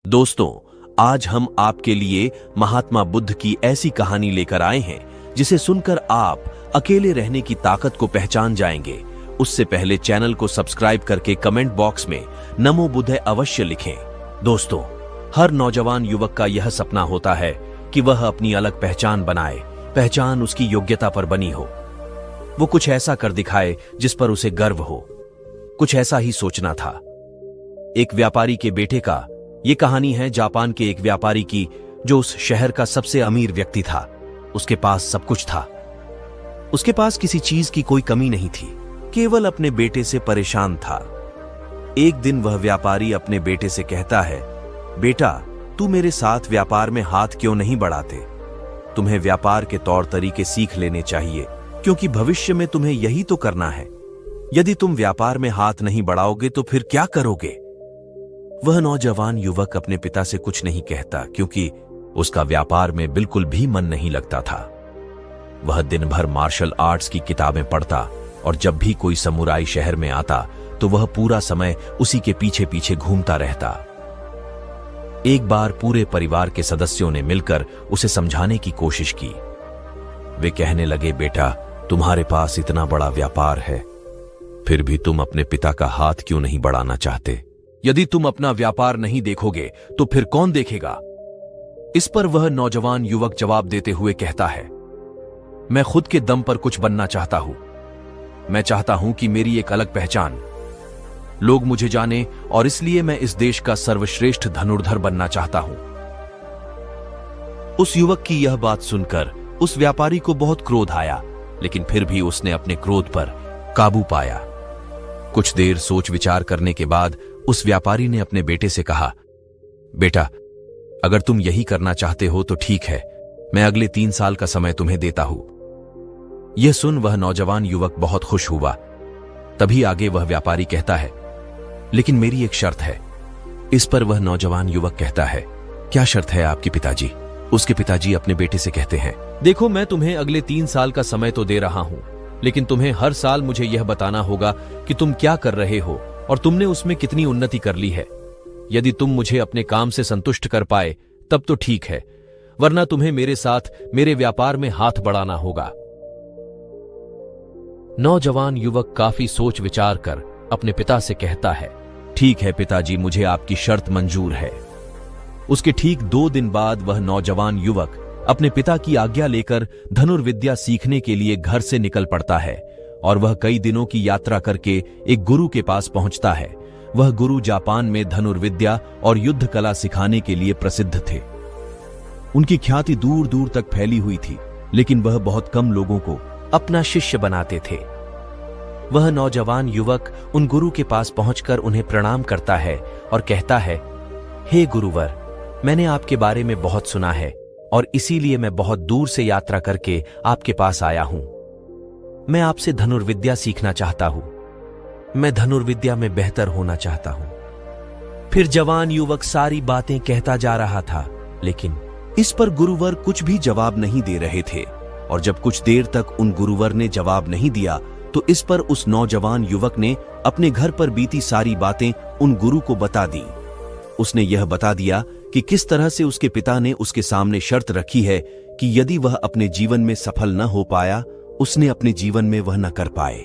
दोस्तों, आज हम आपके लिए महात्मा बुद्ध की ऐसी कहानी लेकर आए हैं जिसे सुनकर आप अकेले रहने की ताकत को पहचान जाएंगे। उससे पहले चैनल को सब्सक्राइब करके कमेंट बॉक्स में नमो बुद्ध अवश्य लिखें। दोस्तों, हर नौजवान युवक का यह सपना होता है कि वह अपनी अलग पहचान बनाए। पहचान उसकी योग्यता पर बनी हो, वो कुछ ऐसा कर दिखाए जिस पर उसे गर्व हो। कुछ ऐसा ही सोचना था एक व्यापारी के बेटे का। यह कहानी है जापान के एक व्यापारी की जो उस शहर का सबसे अमीर व्यक्ति था। उसके पास सब कुछ था, उसके पास किसी चीज की कोई कमी नहीं थी, केवल अपने बेटे से परेशान था। एक दिन वह व्यापारी अपने बेटे से कहता है, बेटा, तू मेरे साथ व्यापार में हाथ क्यों नहीं बढ़ाते? तुम्हें व्यापार के तौर तरीके सीख लेने चाहिए, क्योंकि भविष्य में तुम्हें यही तो करना है। यदि तुम व्यापार में हाथ नहीं बढ़ाओगे तो फिर क्या करोगे? वह नौजवान युवक अपने पिता से कुछ नहीं कहता, क्योंकि उसका व्यापार में बिल्कुल भी मन नहीं लगता था। वह दिन भर मार्शल आर्ट्स की किताबें पढ़ता और जब भी कोई समुराई शहर में आता तो वह पूरा समय उसी के पीछे पीछे घूमता रहता। एक बार पूरे परिवार के सदस्यों ने मिलकर उसे समझाने की कोशिश की। वे कहने लगे, बेटा, तुम्हारे पास इतना बड़ा व्यापार है, फिर भी तुम अपने पिता का हाथ क्यों नहीं बढ़ाना चाहते? यदि तुम अपना व्यापार नहीं देखोगे तो फिर कौन देखेगा? इस पर वह नौजवान युवक जवाब देते हुए कहता है, मैं खुद के दम पर कुछ बनना चाहता हूं। मैं चाहता हूं कि मेरी एक अलग पहचान, लोग मुझे जाने, और इसलिए मैं इस देश का सर्वश्रेष्ठ धनुर्धर बनना चाहता हूं। उस युवक की यह बात सुनकर उस व्यापारी को बहुत क्रोध आया, लेकिन फिर भी उसने अपने क्रोध पर काबू पाया। कुछ देर सोच विचार करने के बाद उस व्यापारी ने अपने बेटे से कहा, बेटा, अगर तुम यही करना चाहते हो तो ठीक है, मैं अगले 3 साल का समय तुम्हें देता हूं। यह सुन वह नौजवान युवक बहुत खुश हुआ। तभी आगे वह व्यापारी कहता है, लेकिन मेरी एक शर्त है। इस पर वह नौजवान युवक कहता है, क्या शर्त है आपके पिताजी? उसके पिताजी अपने बेटे से कहते हैं, देखो, मैं तुम्हें अगले 3 साल का समय तो दे रहा हूं, लेकिन तुम्हें हर साल मुझे यह बताना होगा कि तुम क्या कर रहे हो और तुमने उसमें कितनी उन्नति कर ली है। यदि तुम मुझे अपने काम से संतुष्ट कर पाए तब तो ठीक है, वरना तुम्हें मेरे साथ मेरे व्यापार में हाथ बढ़ाना होगा। नौजवान युवक काफी सोच विचार कर अपने पिता से कहता है, ठीक है पिताजी, मुझे आपकी शर्त मंजूर है। उसके ठीक 2 दिन बाद वह नौजवान युवक अपने पिता की आज्ञा लेकर धनुर्विद्या सीखने के लिए घर से निकल पड़ता है और वह कई दिनों की यात्रा करके एक गुरु के पास पहुंचता है। वह गुरु जापान में धनुर्विद्या और युद्ध कला सिखाने के लिए प्रसिद्ध थे। उनकी ख्याति दूर दूर तक फैली हुई थी, लेकिन वह बहुत कम लोगों को अपना शिष्य बनाते थे। वह नौजवान युवक उन गुरु के पास पहुंचकर उन्हें प्रणाम करता है और कहता है, हे गुरुवर, मैंने आपके बारे में बहुत सुना है और इसीलिए मैं बहुत दूर से यात्रा करके आपके पास आया हूं। मैं आपसे धनुर्विद्या सीखना चाहता हूं। मैं धनुर्विद्या में बेहतर होना चाहता हूं। फिर जवान युवक सारी बातें कहता जा रहा था, लेकिन इस पर गुरुवर कुछ भी जवाब नहीं दे रहे थे। और जब कुछ देर तक उन गुरुवर ने जवाब नहीं दिया तो इस पर उस नौजवान युवक ने अपने घर पर बीती सारी बातें उन गुरु को बता दी। उसने यह बता दिया कि किस तरह से उसके पिता ने उसके सामने शर्त रखी है कि यदि वह अपने जीवन में सफल न हो पाया, उसने अपने जीवन में वह न कर पाए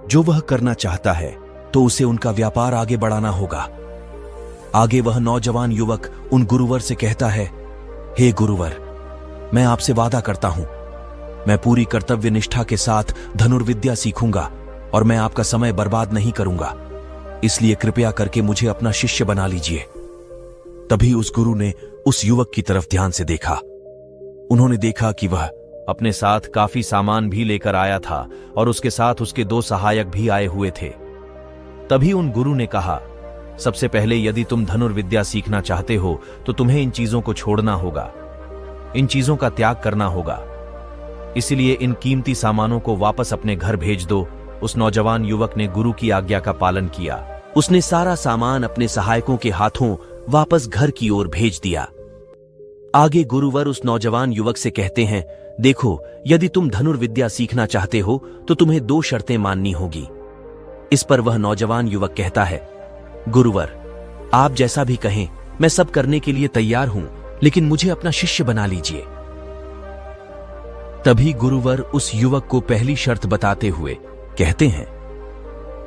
जो वह करना चाहता है, तो उसे उनका व्यापार आगे बढ़ाना होगा। आगे वह नौजवान युवक उन गुरुवर से कहता है, हे गुरुवर, मैं आपसे वादा करता हूं, मैं पूरी कर्तव्य निष्ठा के साथ धनुर्विद्या सीखूंगा और मैं आपका समय बर्बाद नहीं करूंगा, इसलिए कृपया करके मुझे अपना शिष्य बना लीजिए। तभी उस गुरु ने उस युवक की तरफ ध्यान से देखा। उन्होंने देखा कि वह अपने साथ काफी सामान भी लेकर आया था और उसके साथ उसके 2 सहायक भी आए हुए थे। तभी उन गुरु ने कहा, सबसे पहले यदि तुम धनुर्विद्या सीखना चाहते हो तो तुम्हें इन चीजों को छोड़ना होगा, इन चीजों का त्याग करना होगा। इसलिए इन कीमती सामानों को वापस अपने घर भेज दो। उस नौजवान युवक ने गुरु की आज्ञा का पालन किया। उसने सारा सामान अपने सहायकों के हाथों वापस घर की ओर भेज दिया। आगे गुरुवर उस नौजवान युवक से कहते हैं, देखो, यदि तुम धनुर्विद्या सीखना चाहते हो तो तुम्हें 2 शर्तें माननी होगी। इस पर वह नौजवान युवक कहता है, गुरुवर, आप जैसा भी कहें मैं सब करने के लिए तैयार हूं, लेकिन मुझे अपना शिष्य बना लीजिए। तभी गुरुवर उस युवक को पहली शर्त बताते हुए कहते हैं,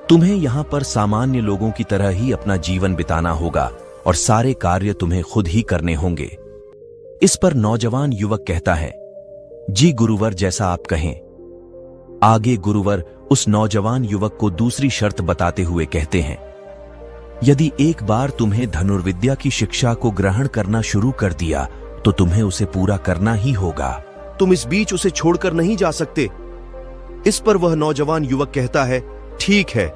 तुम्हें यहां पर सामान्य लोगों की तरह ही अपना जीवन बिताना होगा और सारे कार्य तुम्हें खुद ही करने होंगे। इस पर नौजवान युवक कहता है, जी गुरुवर, जैसा आप कहें। आगे गुरुवर उस नौजवान युवक को दूसरी शर्त बताते हुए कहते हैं, यदि एक बार तुम्हें धनुर्विद्या की शिक्षा को ग्रहण करना शुरू कर दिया तो तुम्हें उसे पूरा करना ही होगा। तुम इस बीच उसे छोड़कर नहीं जा सकते। इस पर वह नौजवान युवक कहता है, ठीक है,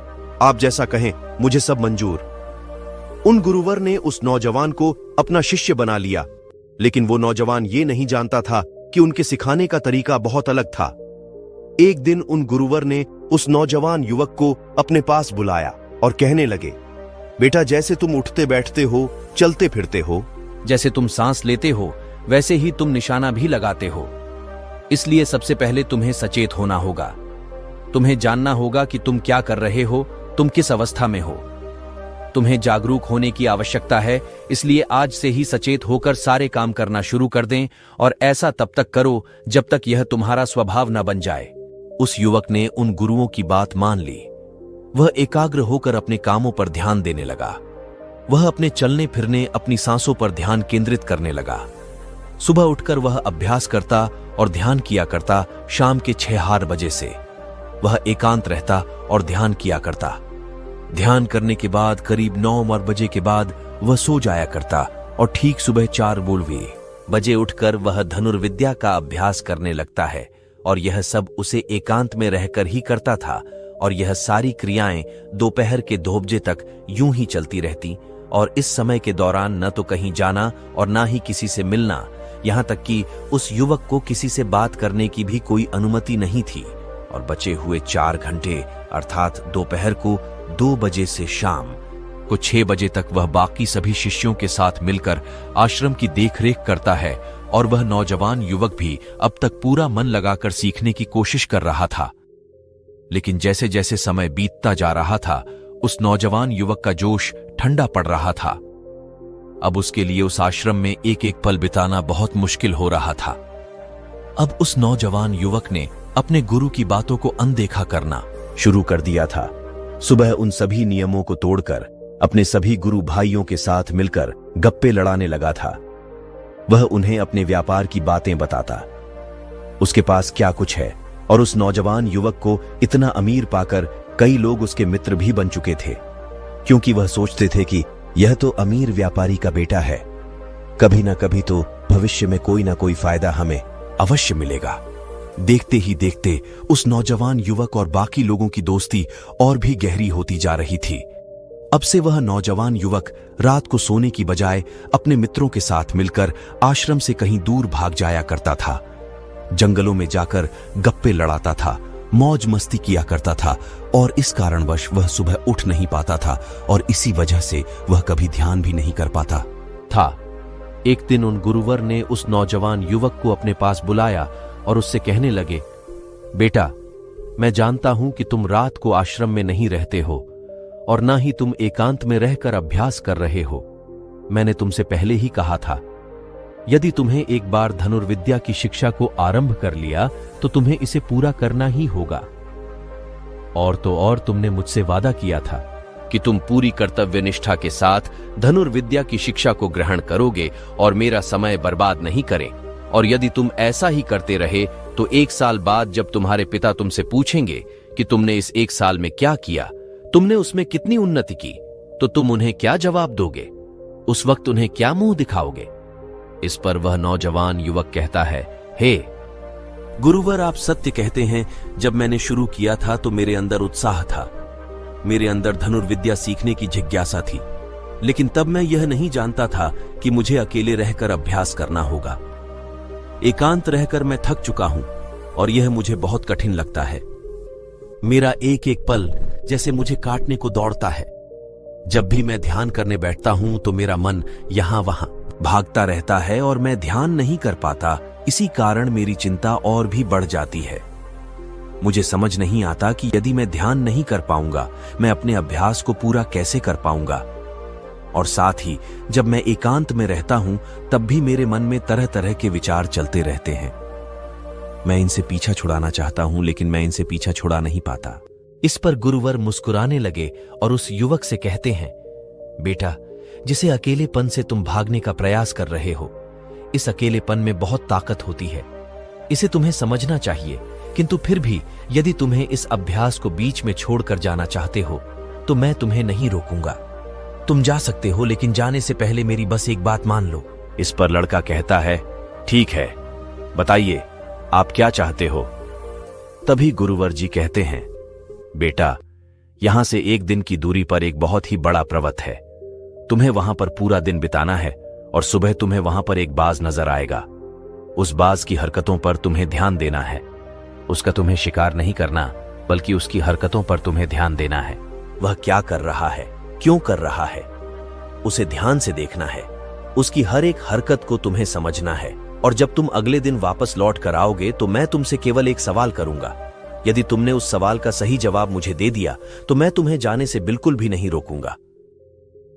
आप जैसा कहें, मुझे सब मंजूर। उन गुरुवर ने उस नौजवान को अपना शिष्य बना लिया, लेकिन वो नौजवान ये नहीं जानता था कि उनके सिखाने का तरीका बहुत अलग था। एक दिन उन गुरुवर ने उस नौजवान युवक को अपने पास बुलाया और कहने लगे, बेटा, जैसे तुम उठते बैठते हो, चलते फिरते हो, जैसे तुम सांस लेते हो, वैसे ही तुम निशाना भी लगाते हो। इसलिए सबसे पहले तुम्हें सचेत होना होगा। तुम्हें जानना होगा कि तुम क्या कर रहे हो, तुम किस अवस्था में हो। तुम्हें जागरूक होने की आवश्यकता है, इसलिए आज से ही सचेत होकर सारे काम करना शुरू कर दें, और ऐसा तब तक करो जब तक यह तुम्हारा स्वभाव न बन जाए। उस युवक ने उन गुरुओं की बात मान ली। वह एकाग्र होकर अपने कामों पर ध्यान देने लगा। वह अपने चलने फिरने, अपनी सांसों पर ध्यान केंद्रित करने लगा। सुबह उठकर वह अभ्यास करता और ध्यान किया करता। शाम के 6-8 बजे से वह एकांत रहता और ध्यान किया करता। ध्यान करने के बाद करीब 9 बजे के बाद वह सो जाया करता और ठीक सुबह 4 बजे उठकर वह धनुर्विद्या का अभ्यास करने लगता है। और यह सब उसे एकांत में रहकर ही करता था, और यह सारी क्रियाएं दोपहर के 2 बजे तक यूं ही चलती रहती। और इस समय के दौरान न तो कहीं जाना और ना ही किसी से मिलना, यहां तक कि उस युवक को किसी से बात करने की भी कोई अनुमति नहीं थी। और बचे हुए 4 घंटे अर्थात दोपहर को 2 बजे से शाम को 6 बजे तक वह बाकी सभी शिष्यों के साथ मिलकर आश्रम की देखरेख करता है। और वह नौजवान युवक भी अब तक पूरा मन लगाकर सीखने की कोशिश कर रहा था। लेकिन जैसे जैसे समय बीतता जा रहा था, उस नौजवान युवक का जोश ठंडा पड़ रहा था। अब उसके लिए उस आश्रम में एक एक पल बिताना बहुत मुश्किल हो रहा था। अब उस नौजवान युवक ने अपने गुरु की बातों को अनदेखा करना शुरू कर दिया था। सुबह उन सभी नियमों को तोड़कर अपने सभी गुरु भाइयों के साथ मिलकर गप्पे लड़ाने लगा था। वह उन्हें अपने व्यापार की बातें बताता, उसके पास क्या कुछ है। और उस नौजवान युवक को इतना अमीर पाकर कई लोग उसके मित्र भी बन चुके थे, क्योंकि वह सोचते थे कि यह तो अमीर व्यापारी का बेटा है, कभी ना कभी तो भविष्य में कोई ना कोई फायदा हमें अवश्य मिलेगा। देखते ही देखते उस नौजवान युवक और बाकी लोगों की दोस्ती और भी गहरी होती जा रही थी। अब से वह नौजवान युवक रात को सोने की बजाय अपने मित्रों के साथ मिलकर आश्रम से कहीं दूर भाग जाया करता था। जंगलों में जाकर गप्पे लड़ाता था, मौज मस्ती किया करता था, और इस कारणवश वह सुबह उठ नहीं पाता था, और इसी वजह से वह कभी ध्यान भी नहीं कर पाता था। एक दिन उन गुरुवर ने उस नौजवान युवक को अपने पास बुलाया और उससे कहने लगे, बेटा, मैं जानता हूं कि तुम रात को आश्रम में नहीं रहते हो और ना ही तुम एकांत में रहकर अभ्यास कर रहे हो। मैंने तुमसे पहले ही कहा था, यदि तुम्हें एक बार धनुर्विद्या की शिक्षा को आरंभ कर लिया तो तुम्हें इसे पूरा करना ही होगा। और तो और तुमने मुझसे वादा किया था कि तुम पूरी कर्तव्य निष्ठा के साथ धनुर्विद्या की शिक्षा को ग्रहण करोगे और मेरा समय बर्बाद नहीं करे। और यदि तुम ऐसा ही करते रहे तो 1 साल बाद जब तुम्हारे पिता तुमसे पूछेंगे कि तुमने इस 1 साल में क्या किया, तुमने उसमें कितनी उन्नति की, तो तुम उन्हें क्या जवाब दोगे? उस वक्त उन्हें क्या मुंह दिखाओगे? इस पर वह नौजवान युवक कहता है, हे गुरुवर, आप सत्य कहते हैं। जब मैंने शुरू किया था तो मेरे अंदर उत्साह था, मेरे अंदर धनुर्विद्या सीखने की जिज्ञासा थी, लेकिन तब मैं यह नहीं जानता था कि मुझे अकेले रहकर अभ्यास करना होगा। एकांत रहकर मैं थक चुका हूं और यह मुझे बहुत कठिन लगता है। मेरा एक एक पल जैसे मुझे काटने को दौड़ता है। जब भी मैं ध्यान करने बैठता हूं तो मेरा मन यहां वहां भागता रहता है और मैं ध्यान नहीं कर पाता। इसी कारण मेरी चिंता और भी बढ़ जाती है। मुझे समझ नहीं आता कि यदि मैं ध्यान नहीं कर पाऊंगा, मैं अपने अभ्यास को पूरा कैसे कर पाऊंगा। और साथ ही जब मैं एकांत में रहता हूं तब भी मेरे मन में तरह तरह के विचार चलते रहते हैं। मैं इनसे पीछा छुड़ाना चाहता हूं लेकिन मैं इनसे पीछा छुड़ा नहीं पाता। इस पर गुरुवर मुस्कुराने लगे और उस युवक से कहते हैं, बेटा, जिसे अकेलेपन से तुम भागने का प्रयास कर रहे हो, इस अकेलेपन में बहुत ताकत होती है। इसे तुम्हें समझना चाहिए, किंतु फिर भी यदि तुम्हें इस अभ्यास को बीच में छोड़कर जाना चाहते हो तो मैं तुम्हें नहीं रोकूंगा। तुम जा सकते हो, लेकिन जाने से पहले मेरी बस एक बात मान लो। इस पर लड़का कहता है, ठीक है, बताइए आप क्या चाहते हो। तभी गुरुवर जी कहते हैं, बेटा, यहां से 1 दिन की दूरी पर एक बहुत ही बड़ा पर्वत है। तुम्हें वहां पर पूरा दिन बिताना है और सुबह तुम्हें वहां पर एक बाज नजर आएगा। उस बाज की हरकतों पर तुम्हें ध्यान देना है। उसका तुम्हें शिकार नहीं करना, बल्कि उसकी हरकतों पर तुम्हें ध्यान देना है। वह क्या कर रहा है, क्यों कर रहा है, उसे ध्यान से देखना है। उसकी हर एक हरकत को तुम्हें समझना है। और जब तुम अगले दिन वापस लौट कर आओगे तो मैं तुमसे केवल एक सवाल करूंगा। यदि तुमने उस सवाल का सही जवाब मुझे दे दिया तो मैं तुम्हें जाने से बिल्कुल भी नहीं रोकूंगा।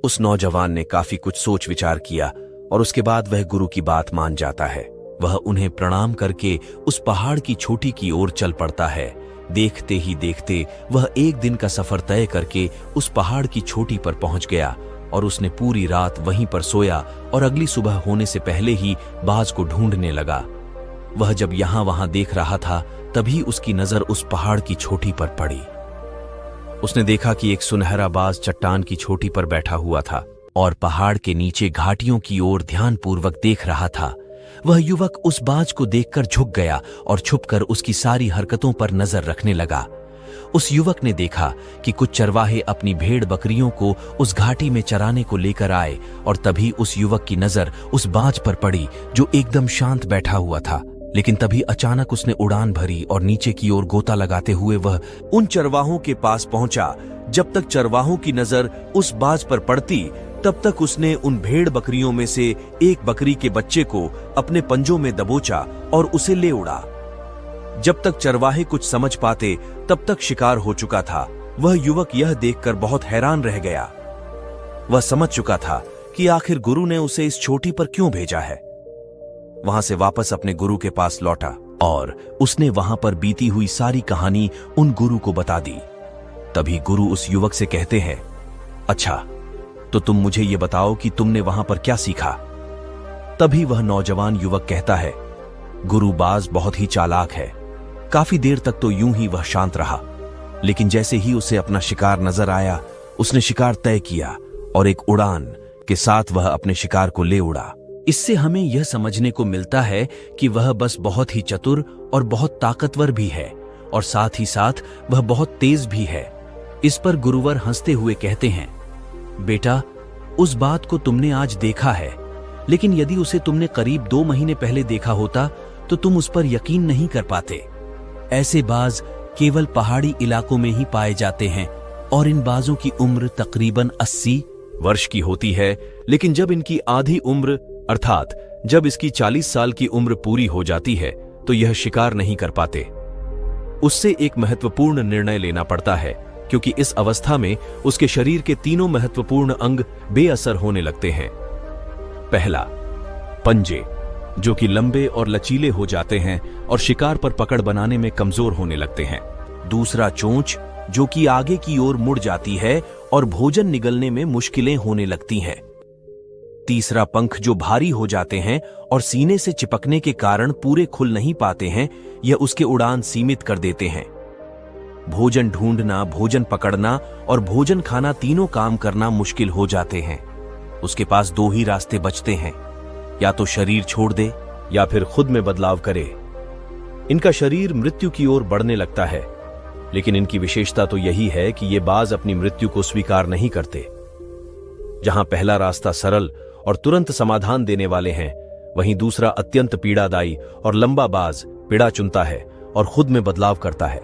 उस नौजवान ने काफी कुछ सोच विचार किया और उसके बाद वह गुरु की बात मान जाता है। वह उन्हें प्रणाम करके उस पहाड़ की चोटी की ओर चल पड़ता है। देखते ही देखते वह 1 दिन का सफर तय करके उस पहाड़ की चोटी पर पहुंच गया और उसने पूरी रात वहीं पर सोया और अगली सुबह होने से पहले ही बाज को ढूंढने लगा। वह जब यहां वहां देख रहा था तभी उसकी नजर उस पहाड़ की चोटी पर पड़ी। उसने देखा कि एक सुनहरा बाज चट्टान की चोटी पर बैठा हुआ था और पहाड़ के नीचे घाटियों की ओर ध्यानपूर्वक देख रहा था। वह युवक उस बाज को देखकर झुक गया और छुपकर उसकी सारी हरकतों पर नजर रखने लगा। उस युवक ने देखा कि कुछ चरवाहे अपनी भेड़ बकरियों को उस घाटी में चराने को लेकर आए और तभी उस युवक की नजर उस बाज पर पड़ी जो एकदम शांत बैठा हुआ था। लेकिन तभी अचानक उसने उड़ान भरी और नीचे की ओर गोता लगाते हुए वह उन चरवाहों के पास पहुंचा। जब तक चरवाहों की नजर उस बाज पर पड़ती तब तक उसने उन भेड़ बकरियों में से एक बकरी के बच्चे को अपने पंजों में दबोचा और उसे ले उड़ा। जब तक चरवाहे कुछ समझ पाते तब तक शिकार हो चुका था। वह युवक यह देखकर बहुत हैरान रह गया। वह समझ चुका था कि आखिर गुरु ने उसे इस चोटी पर क्यों भेजा है। वहां से वापस अपने गुरु के पास लौटा और उसने वहां पर बीती हुई सारी कहानी उन गुरु को बता दी। तभी गुरु उस युवक से कहते हैं, अच्छा, तो तुम मुझे ये बताओ कि तुमने वहां पर क्या सीखा। तभी वह नौजवान युवक कहता है, गुरु बाज बहुत ही चालाक है। काफी देर तक तो यूं ही वह शांत रहा, लेकिन जैसे ही उसे अपना शिकार नजर आया उसने शिकार तय किया और एक उड़ान के साथ वह अपने शिकार को ले उड़ा। इससे हमें यह समझने को मिलता है कि वह बस बहुत ही चतुर और बहुत ताकतवर भी है और साथ ही साथ वह बहुत तेज भी है। इस पर गुरुवर हंसते हुए कहते हैं, बेटा, उस बात को तुमने आज देखा है, लेकिन यदि उसे तुमने करीब 2 महीने पहले देखा होता तो तुम उस पर यकीन नहीं कर पाते। ऐसे बाज केवल पहाड़ी इलाकों में ही पाए जाते हैं और इन बाजों की उम्र तकरीबन 80 वर्ष की होती है, लेकिन जब इनकी आधी उम्र अर्थात जब इसकी 40 साल की उम्र पूरी हो जाती है तो यह शिकार नहीं कर पाते। उससे एक महत्वपूर्ण निर्णय लेना पड़ता है, क्योंकि इस अवस्था में उसके शरीर के 3 महत्वपूर्ण अंग बेअसर होने लगते हैं। पहला, पंजे, जो कि लंबे और लचीले हो जाते हैं और शिकार पर पकड़ बनाने में कमजोर होने लगते हैं। दूसरा, चोंच, जो कि आगे की ओर मुड़ जाती है और भोजन निगलने में मुश्किलें होने लगती हैं। तीसरा, पंख, जो भारी हो जाते हैं और सीने से चिपकने के कारण पूरे खुल नहीं पाते हैं, यह उसके उड़ान सीमित कर देते हैं। भोजन ढूंढना, भोजन पकड़ना और भोजन खाना तीनों काम करना मुश्किल हो जाते हैं। उसके पास 2 ही रास्ते बचते हैं, या तो शरीर छोड़ दे या फिर खुद में बदलाव करे। इनका शरीर मृत्यु की ओर बढ़ने लगता है, लेकिन इनकी विशेषता तो यही है कि ये बाज अपनी मृत्यु को स्वीकार नहीं करते। जहां पहला रास्ता सरल और तुरंत समाधान देने वाले हैं, वहीं दूसरा अत्यंत पीड़ादायी और लंबा बाज पीड़ा चुनता है और खुद में बदलाव करता है।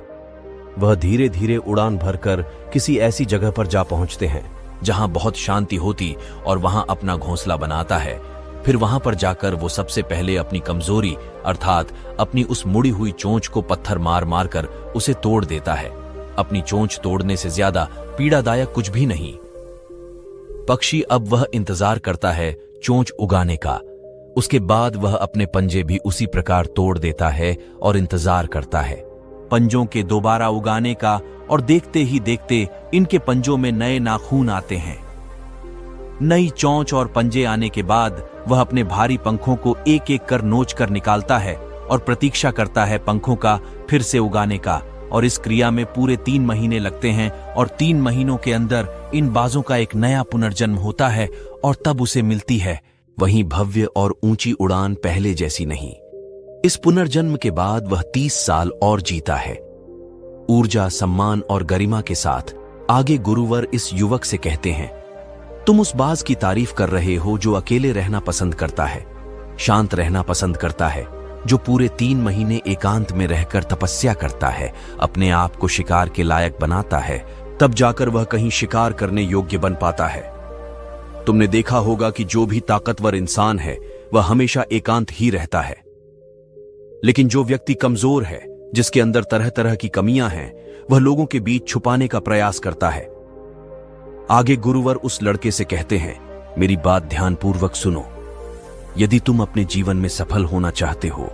वह धीरे धीरे उड़ान भरकर किसी ऐसी जगह पर जा पहुंचते हैं जहां बहुत शांति होती और वहां अपना घोंसला बनाता है। फिर वहां पर जाकर वो सबसे पहले अपनी कमजोरी अर्थात अपनी उस मुड़ी हुई चोंच को पत्थर मार मार कर उसे तोड़ देता है। अपनी चोंच तोड़ने से ज्यादा पीड़ादायक कुछ भी नहीं। पक्षी अब वह इंतजार करता है चोंच उगाने का। उसके बाद वह अपने पंजे भी उसी प्रकार तोड़ देता है और इंतजार करता है पंजों के दोबारा उगाने का, और देखते ही देखते इनके पंजों में नए नाखून आते हैं। नई चोंच और पंजे आने के बाद वह अपने भारी पंखों को एक एक कर नोच कर निकालता है और प्रतीक्षा करता है पंखों का फिर से उगाने का। और इस क्रिया में पूरे 3 महीने लगते हैं और 3 महीनों के अंदर इन बाजों का एक नया पुनर्जन्म होता है और तब उसे मिलती है वहीं भव्य और ऊंची उड़ान, पहले जैसी नहीं। इस पुनर्जन्म के बाद वह 30 साल और जीता है। ऊर्जा, सम्मान और गरिमा के साथ आगे गुरुवर इस युवक से कहते हैं, तुम उस बाज की तारीफ कर रहे हो जो अकेले रहना पसंद करता है, शांत रहना पसंद करता है, जो पूरे 3 महीने एकांत में रहकर तपस्या करता है, अपने आप को शिकार के लायक बनाता है, तब जाकर वह कहीं शिकार करने योग्य बन पाता है। तुमने देखा होगा कि जो भी ताकतवर इंसान है वह हमेशा एकांत ही रहता है, लेकिन जो व्यक्ति कमजोर है, जिसके अंदर तरह तरह की कमियां हैं, वह लोगों के बीच छुपाने का प्रयास करता है। आगे गुरुवर उस लड़के से कहते हैं, मेरी बात ध्यानपूर्वक सुनो। यदि तुम अपने जीवन में सफल होना चाहते हो,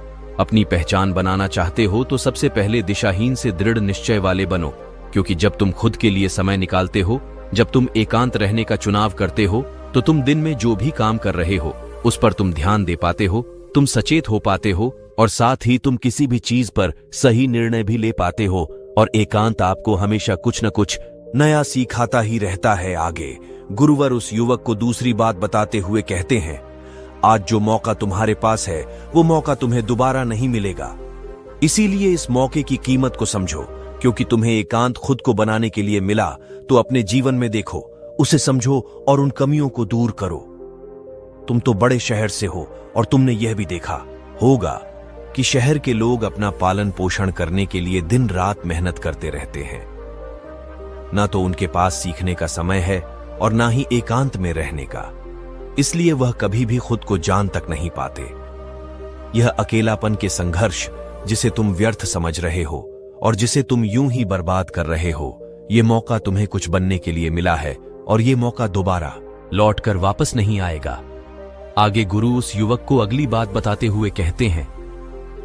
अपनी पहचान बनाना चाहते हो, तो सबसे पहले दिशाहीन से दृढ़ निश्चय वाले बनो। क्योंकि जब तुम खुद के लिए समय निकालते हो, जब तुम एकांत रहने का चुनाव करते हो, तो तुम दिन में जो भी काम कर रहे हो उस पर तुम ध्यान दे पाते हो, तुम सचेत हो पाते हो, और साथ ही तुम किसी भी चीज पर सही निर्णय भी ले पाते हो। और एकांत आपको हमेशा कुछ न कुछ नया सिखाता ही रहता है। आगे गुरुवर उस युवक को दूसरी बात बताते हुए कहते हैं, आज जो मौका तुम्हारे पास है वो मौका तुम्हें दोबारा नहीं मिलेगा। इसीलिए इस मौके की कीमत को समझो, क्योंकि तुम्हें एकांत खुद को बनाने के लिए मिला, तो अपने जीवन में देखो, उसे समझो और उन कमियों को दूर करो। तुम तो बड़े शहर से हो और तुमने यह भी देखा होगा कि शहर के लोग अपना पालन पोषण करने के लिए दिन रात मेहनत करते रहते हैं। ना तो उनके पास सीखने का समय है और ना ही एकांत में रहने का, इसलिए वह कभी भी खुद को जान तक नहीं पाते। यह अकेलापन के संघर्ष जिसे तुम व्यर्थ समझ रहे हो और जिसे तुम यूं ही बर्बाद कर रहे हो, ये मौका तुम्हें कुछ बनने के लिए मिला है और ये मौका दोबारा लौटकर वापस नहीं आएगा। आगे गुरु उस युवक को अगली बात बताते हुए कहते हैं,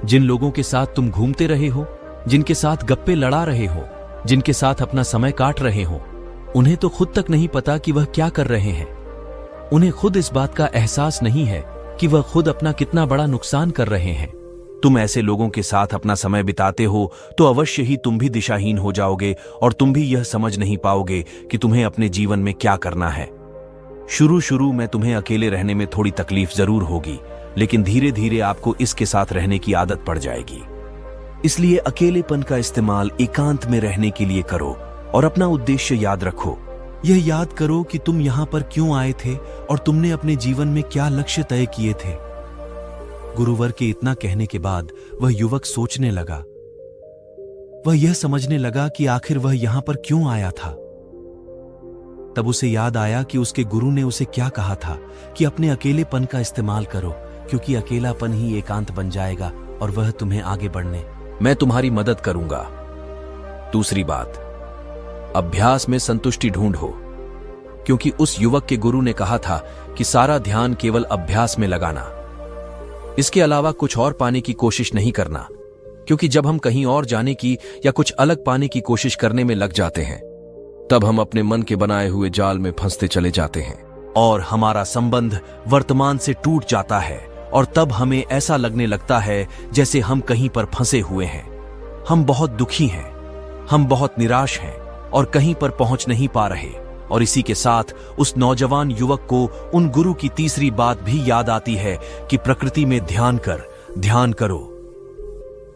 जिन लोगों के साथ तुम घूमते रहे हो, जिनके साथ गप्पे लड़ा रहे हो, जिनके साथ अपना समय काट रहे हो, उन्हें तो खुद तक नहीं पता कि वह क्या कर रहे हैं। उन्हें खुद इस बात का एहसास नहीं है कि वह खुद अपना कितना बड़ा नुकसान कर रहे हैं। तुम ऐसे लोगों के साथ अपना समय बिताते हो तो अवश्य ही तुम भी दिशाहीन हो जाओगे और तुम भी यह समझ नहीं पाओगे कि तुम्हें अपने जीवन में क्या करना है। शुरू में तुम्हें अकेले रहने में थोड़ी तकलीफ जरूर होगी, लेकिन धीरे धीरे आपको इसके साथ रहने की आदत पड़ जाएगी। इसलिए अकेलेपन का इस्तेमाल एकांत में रहने के लिए करो और अपना उद्देश्य याद रखो। यह याद करो कि तुम यहां पर क्यों आए थे और तुमने अपने जीवन में क्या लक्ष्य तय किए थे। गुरुवर के इतना कहने के बाद वह युवक सोचने लगा। वह यह समझने लगा कि आखिर वह यहां पर क्यों आया था। तब उसे याद आया कि उसके गुरु ने उसे क्या कहा था कि अपने अकेलेपन का इस्तेमाल करो, क्योंकि अकेलापन ही एकांत बन जाएगा और वह तुम्हें आगे बढ़ने मैं तुम्हारी मदद करूंगा। दूसरी बात, अभ्यास में संतुष्टि ढूंढो, क्योंकि उस युवक के गुरु ने कहा था कि सारा ध्यान केवल अभ्यास में लगाना, इसके अलावा कुछ और पाने की कोशिश नहीं करना। क्योंकि जब हम कहीं और जाने की या कुछ अलग पाने की कोशिश करने में लग जाते हैं, तब हम अपने मन के बनाए हुए जाल में फंसते चले जाते हैं और हमारा संबंध वर्तमान से टूट जाता है। और तब हमें ऐसा लगने लगता है जैसे हम कहीं पर फंसे हुए हैं, हम बहुत दुखी हैं, हम बहुत निराश हैं और कहीं पर पहुंच नहीं पा रहे। और इसी के साथ उस नौजवान युवक को उन गुरु की तीसरी बात भी याद आती है कि प्रकृति में ध्यान करो।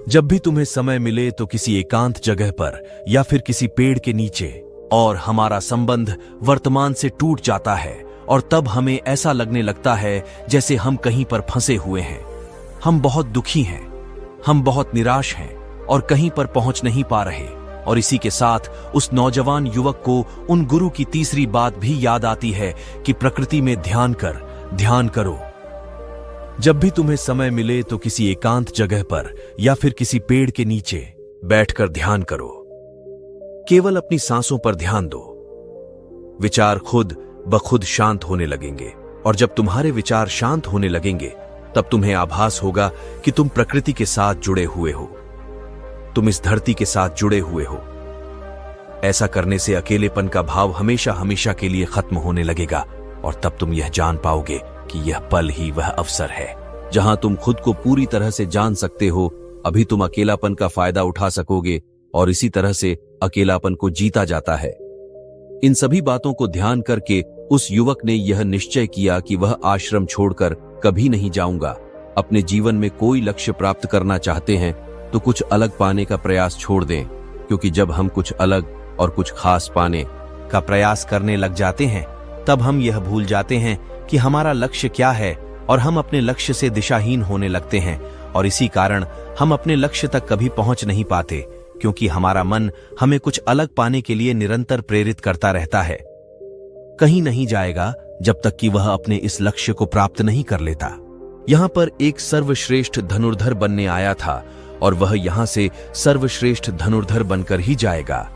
जब भी तुम्हें समय मिले तो किसी एकांत जगह पर या फिर किसी पेड़ के नीचे, और हमारा संबंध वर्तमान से टूट जाता है और तब हमें ऐसा लगने लगता है जैसे हम कहीं पर फंसे हुए हैं, हम बहुत दुखी हैं, हम बहुत निराश हैं और कहीं पर पहुंच नहीं पा रहे। और इसी के साथ उस नौजवान युवक को उन गुरु की तीसरी बात भी याद आती है कि प्रकृति में ध्यान करो। जब भी तुम्हें समय मिले तो किसी एकांत जगह पर या फिर किसी पेड़ के नीचे बैठकर ध्यान करो। केवल अपनी सांसों पर ध्यान दो। विचार खुद बखुद शांत होने लगेंगे। और जब तुम्हारे विचार शांत होने लगेंगे तब तुम्हें आभास होगा कि तुम प्रकृति के साथ जुड़े हुए हो, तुम इस धरती के साथ जुड़े हुए हो। ऐसा करने से अकेलेपन का भाव हमेशा हमेशा के लिए खत्म होने लगेगा और तब तुम यह जान पाओगे कि यह पल ही वह अवसर है जहां तुम खुद को पूरी तरह से जान सकते हो। अभी तुम अकेलापन का फायदा उठा सकोगे और इसी तरह से अकेलापन को जीता जाता है। इन सभी बातों को ध्यान करके उस युवक ने यह निश्चय किया कि वह आश्रम छोड़कर कभी नहीं जाऊंगा। अपने जीवन में कोई लक्ष्य प्राप्त करना चाहते हैं तो कुछ अलग पाने का प्रयास छोड़ दें, क्योंकि जब हम कुछ अलग और कुछ खास पाने का प्रयास करने लग जाते हैं तब हम यह भूल जाते हैं कि हमारा लक्ष्य क्या है और हम अपने लक्ष्य से दिशाहीन होने लगते हैं और इसी कारण हम अपने लक्ष्य तक कभी पहुंच नहीं पाते, क्योंकि हमारा मन हमें कुछ अलग पाने के लिए निरंतर प्रेरित करता रहता है। कहीं नहीं जाएगा जब तक कि वह अपने इस लक्ष्य को प्राप्त नहीं कर लेता। यहां पर एक सर्वश्रेष्ठ धनुर्धर बनने आया था और वह यहां से सर्वश्रेष्ठ धनुर्धर बनकर ही जाएगा।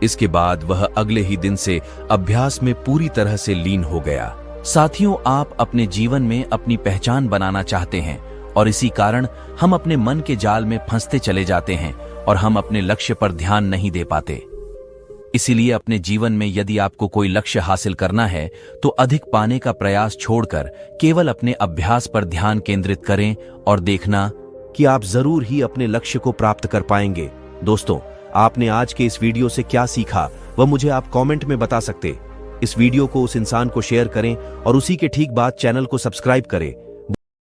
इसके बाद वह अगले ही दिन से अभ्यास में पूरी तरह से लीन हो गया। साथियों, आप अपने जीवन में अपनी पहचान बनाना चाहते हैं और इसी कारण हम अपने मन के जाल में फंसते चले जाते हैं और हम अपने लक्ष्य पर ध्यान नहीं दे पाते। इसीलिए अपने जीवन में यदि आपको कोई लक्ष्य हासिल करना है तो अधिक पाने का प्रयास छोड़कर केवल अपने अभ्यास पर ध्यान केंद्रित करें और देखना कि आप जरूर ही अपने लक्ष्य को प्राप्त कर पाएंगे। दोस्तों, आपने आज के इस वीडियो से क्या सीखा वह मुझे आप कमेंट में बता सकते। इस वीडियो को उस इंसान को शेयर करें और उसी के ठीक बाद चैनल को सब्सक्राइब करें